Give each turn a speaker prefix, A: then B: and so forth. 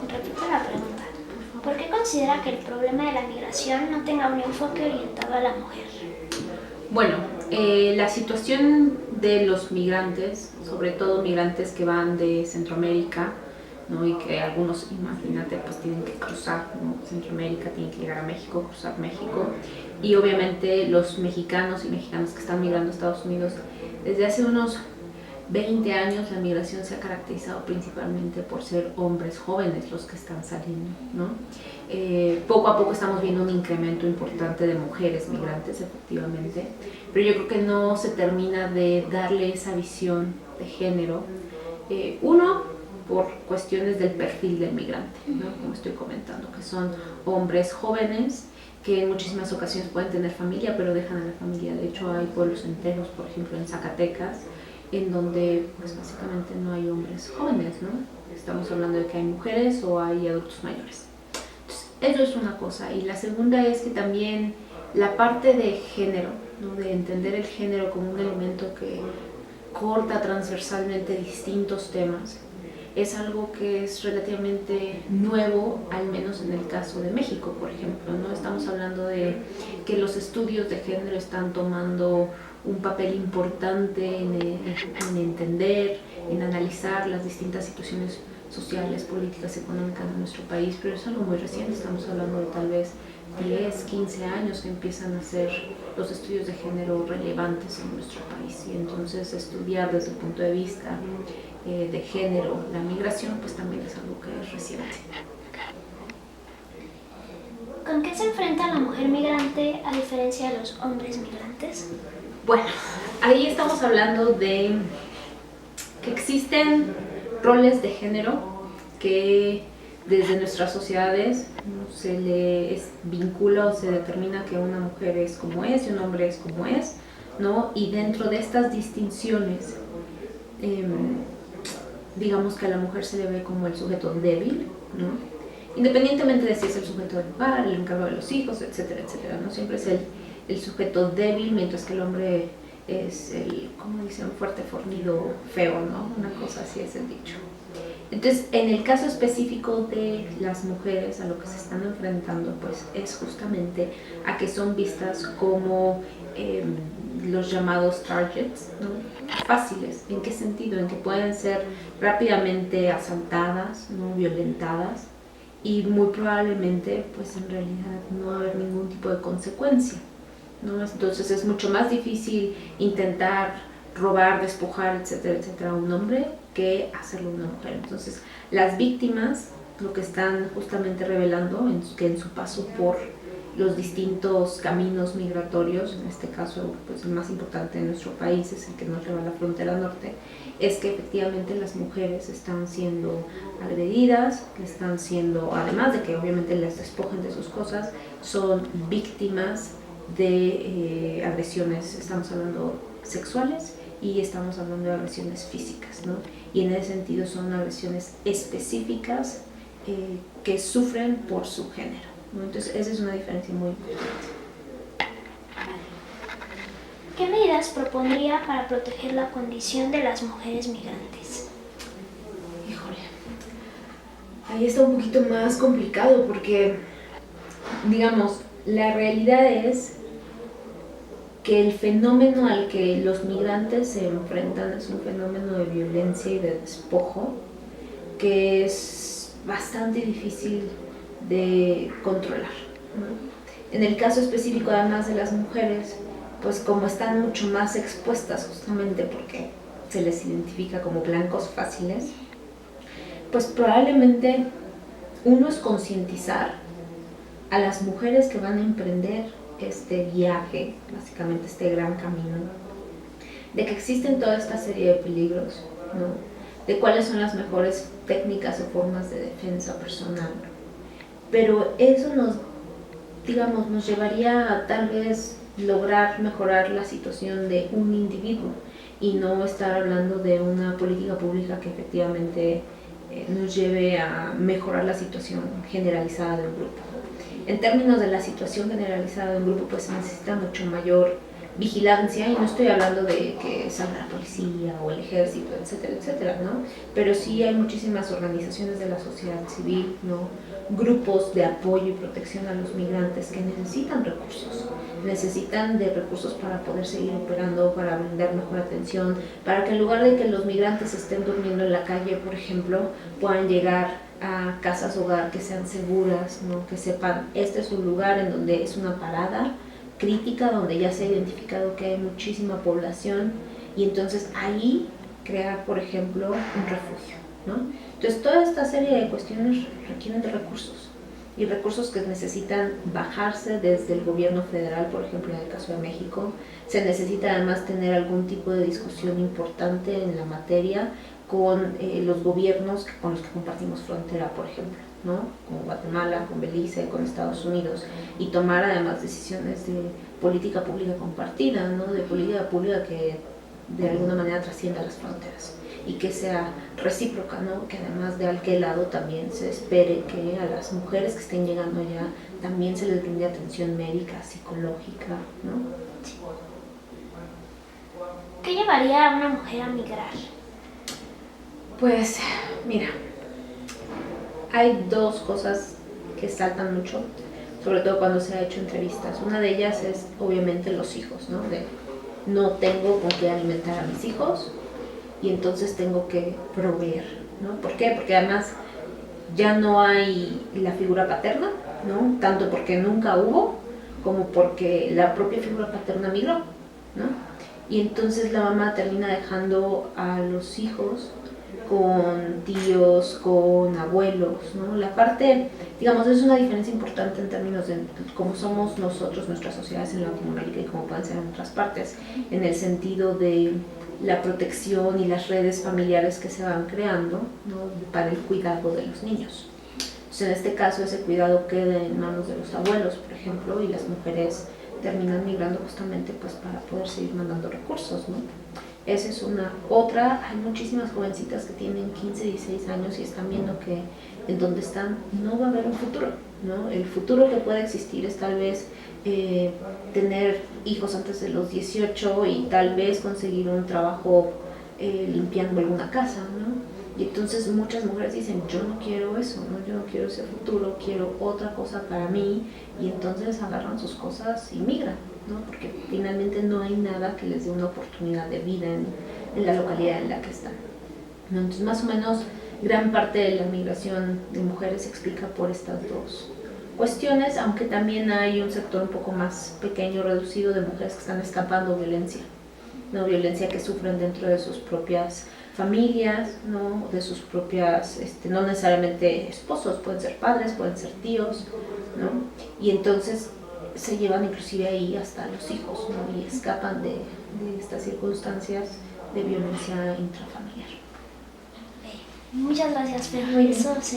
A: Repito la pregunta. ¿Por qué considera que el problema de la migración no tenga un enfoque orientado a la mujer?
B: Bueno, la situación de los migrantes, sobre todo migrantes que van de Centroamérica, ¿no? Y que algunos, imagínate, pues tienen que cruzar, ¿no? Centroamérica, tienen que llegar a México, cruzar México, y obviamente los mexicanos y mexicanas que están migrando a Estados Unidos, desde hace unos 20 años la migración se ha caracterizado principalmente por ser hombres jóvenes los que están saliendo, ¿no? Poco a poco estamos viendo un incremento importante de mujeres migrantes, efectivamente, pero yo creo que no se termina de darle esa visión de género. Uno, por cuestiones del perfil del migrante, ¿no? Como estoy comentando, que son hombres jóvenes que en muchísimas ocasiones pueden tener familia, pero dejan a la familia. De hecho, hay pueblos enteros, por ejemplo en Zacatecas, en donde pues básicamente no hay hombres jóvenes, ¿no? Estamos hablando de que hay mujeres o hay adultos mayores. Entonces, eso es una cosa. Y la segunda es que también la parte de género, ¿no? De entender el género como un elemento que corta transversalmente distintos temas, es algo que es relativamente nuevo, al menos en el caso de México, por ejemplo, ¿no? Estamos hablando de que los estudios de género están tomando un papel importante en entender, en analizar las distintas situaciones sociales, políticas, económicas de nuestro país, pero es algo muy reciente. Estamos hablando de tal vez 10, 15 años que empiezan a ser los estudios de género relevantes en nuestro país, y entonces estudiar desde el punto de vista de género la migración pues también es algo que es reciente.
A: ¿Con qué se enfrenta la mujer migrante a diferencia de los hombres migrantes?
B: Bueno, ahí estamos hablando de que existen roles de género que desde nuestras sociedades se le vincula o se determina que una mujer es como es y un hombre es como es, ¿no? Y dentro de estas distinciones, digamos que a la mujer se le ve como el sujeto débil, ¿no? Independientemente de si es el sujeto del hogar, el encargado de los hijos, etcétera, etcétera, ¿no? Siempre es el sujeto débil, mientras que el hombre es el, como dicen, fuerte, fornido, feo, ¿no? Una cosa así es el dicho. Entonces, en el caso específico de las mujeres, a lo que se están enfrentando, pues es justamente a que son vistas como los llamados targets, ¿no? Fáciles. ¿En qué sentido? En que pueden ser rápidamente asaltadas, ¿no? Violentadas, y muy probablemente, pues en realidad no va a haber ningún tipo de consecuencia, ¿no? Entonces es mucho más difícil intentar robar, despojar, etcétera, etcétera, a un hombre que hacerlo a una mujer. Entonces las víctimas lo que están justamente revelando que en su paso por los distintos caminos migratorios, en este caso pues el más importante de nuestro país es el que nos lleva a la frontera norte, es que efectivamente las mujeres están siendo agredidas, están siendo, además de que obviamente les despojan de sus cosas, son víctimas de agresiones, estamos hablando sexuales y estamos hablando de agresiones físicas, ¿no? Y en ese sentido son agresiones específicas que sufren por su género, ¿no? Entonces esa es una diferencia muy importante.
A: ¿Qué medidas propondría para proteger la condición de las mujeres migrantes?
B: Híjole, ahí está un poquito más complicado porque, digamos, la realidad es que el fenómeno al que los migrantes se enfrentan es un fenómeno de violencia y de despojo que es bastante difícil de controlar, ¿no? En el caso específico, además de las mujeres, pues como están mucho más expuestas justamente porque se les identifica como blancos fáciles, pues probablemente uno es concientizar a las mujeres que van a emprender este viaje, básicamente este gran camino, de que existen toda esta serie de peligros, ¿no? De cuáles son las mejores técnicas o formas de defensa personal. Pero eso nos llevaría a tal vez lograr mejorar la situación de un individuo y no estar hablando de una política pública que efectivamente nos lleve a mejorar la situación generalizada de un grupo. En términos de la situación generalizada de un grupo, pues se necesita mucho mayor vigilancia, y no estoy hablando de que salga la policía o el ejército, etcétera, etcétera, ¿no? Pero sí hay muchísimas organizaciones de la sociedad civil, ¿no? Grupos de apoyo y protección a los migrantes que necesitan recursos, necesitan de recursos para poder seguir operando, para brindar mejor atención, para que en lugar de que los migrantes estén durmiendo en la calle, por ejemplo, puedan llegar a casas hogar que sean seguras, ¿no? Que sepan, este es un lugar en donde es una parada crítica, donde ya se ha identificado que hay muchísima población, y entonces ahí crear, por ejemplo, un refugio, ¿no? Entonces toda esta serie de cuestiones requieren de recursos, y recursos que necesitan bajarse desde el gobierno federal, por ejemplo en el caso de México. Se necesita además tener algún tipo de discusión importante en la materia con los gobiernos con los que compartimos frontera, por ejemplo, ¿no? Con Guatemala, con Belice, con Estados Unidos, y tomar además decisiones de política pública compartida, ¿no? De política pública que de alguna manera trascienda las fronteras y que sea recíproca, ¿no? Que además de aquel lado también se espere que a las mujeres que estén llegando allá también se les brinde atención médica, psicológica, ¿no?
A: ¿Qué llevaría a una mujer a migrar?
B: Pues mira, hay dos cosas que saltan mucho, sobre todo cuando se ha hecho entrevistas. Una de ellas es obviamente los hijos, ¿no? De no tengo con qué alimentar a mis hijos y entonces tengo que proveer, ¿no? ¿Por qué? Porque además ya no hay la figura paterna, ¿no? Tanto porque nunca hubo como porque la propia figura paterna migró, ¿no? Y entonces la mamá termina dejando a los hijos con tíos, con abuelos, ¿no? La parte, digamos, es una diferencia importante en términos de cómo somos nosotros, nuestras sociedades en Latinoamérica y cómo pueden ser en otras partes, en el sentido de la protección y las redes familiares que se van creando, ¿no? Para el cuidado de los niños. Entonces, en este caso, ese cuidado queda en manos de los abuelos, por ejemplo, y las mujeres terminan migrando justamente pues para poder seguir mandando recursos, ¿no? Esa es una. Otra, hay muchísimas jovencitas que tienen 15, 16 años y están viendo que en donde están no va a haber un futuro, ¿no? El futuro que puede existir es tal vez tener hijos antes de los 18 y tal vez conseguir un trabajo limpiando alguna casa, ¿no? Y entonces muchas mujeres dicen, yo no quiero eso, ¿no? Yo no quiero ese futuro, quiero otra cosa para mí, y entonces agarran sus cosas y migran, ¿no? Porque finalmente no hay nada que les dé una oportunidad de vida en la localidad en la que están, ¿no? Entonces más o menos gran parte de la migración de mujeres se explica por estas dos cuestiones, aunque también hay un sector un poco más pequeño, reducido, de mujeres que están escapando violencia, ¿no? Violencia que sufren dentro de sus propias familias, ¿no? De sus propias, no necesariamente esposos, pueden ser padres, pueden ser tíos, ¿no? Y entonces se llevan inclusive ahí hasta los hijos, ¿no? Y escapan de estas circunstancias de violencia intrafamiliar.
A: Muchas gracias, Fer.